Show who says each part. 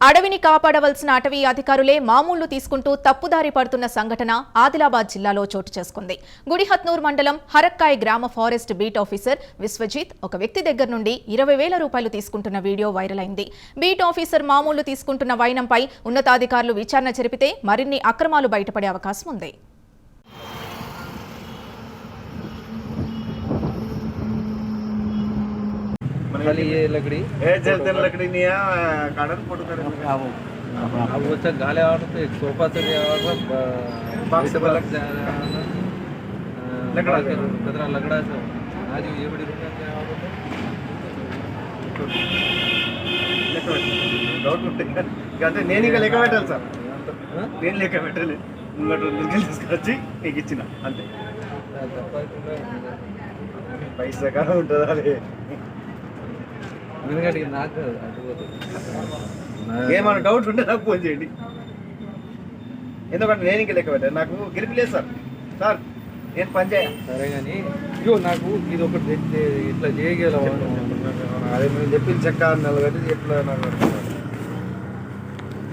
Speaker 1: అడవిని కాపాడవలసిన అటవీ అధికారులే మామూళ్లు తీసుకుంటూ తప్పుదారి పడుతున్న సంఘటన ఆదిలాబాద్ జిల్లాలో చోటు చేసుకుంది. గుడిహత్నూర్ మండలం హరక్కాయ్ గ్రామ ఫారెస్ట్ బీట్ ఆఫీసర్ విశ్వజిత్ ఒక వ్యక్తి దగ్గర నుండి 20,000 రూపాయలు తీసుకుంటున్న వీడియో వైరల్ అయింది. బీట్ ఆఫీసర్ మామూళ్లు తీసుకుంటున్న వైనంపై ఉన్నతాధికారులు విచారణ జరిపితే మరిన్ని అక్రమాలు బయటపడే అవకాశం ఉంది.
Speaker 2: खाली ये लकड़ी
Speaker 3: जलते लकड़ी नहीं है गार्डन फोटो करे
Speaker 2: अब वो तक गाले और तो एक सोफा से भी और
Speaker 3: बॉक्स पे लग
Speaker 2: लकड़ा कतरा लकड़ा से आज ये बड़ी रुपया क्या
Speaker 3: డౌట్ ఉంటుంది అంటే నేను ఇక లెక్క పెట్టాలి సార్. నేను లెక్క పెట్టాలి ముంగట తీసుకొచ్చి నీకు ఇచ్చిన అంతే. పైసా కానీ ఉంటుంది అది
Speaker 2: నాకు
Speaker 3: ఏమైనా డౌట్ ఉంటే నాకు ఫోన్ చేయండి. ఎందుకంటే నేను ఇంకా లెక్క పెట్టాను, నాకు గెలిపి లేదు సార్. సార్ నేను పని చేయ
Speaker 2: సరే కానీ ఇగో నాకు ఇది ఒకటి ఇట్లా చేయగలవా?
Speaker 3: అదే మేము చెప్పింది చెక్క 4 గంటలు ఎట్లా నాకు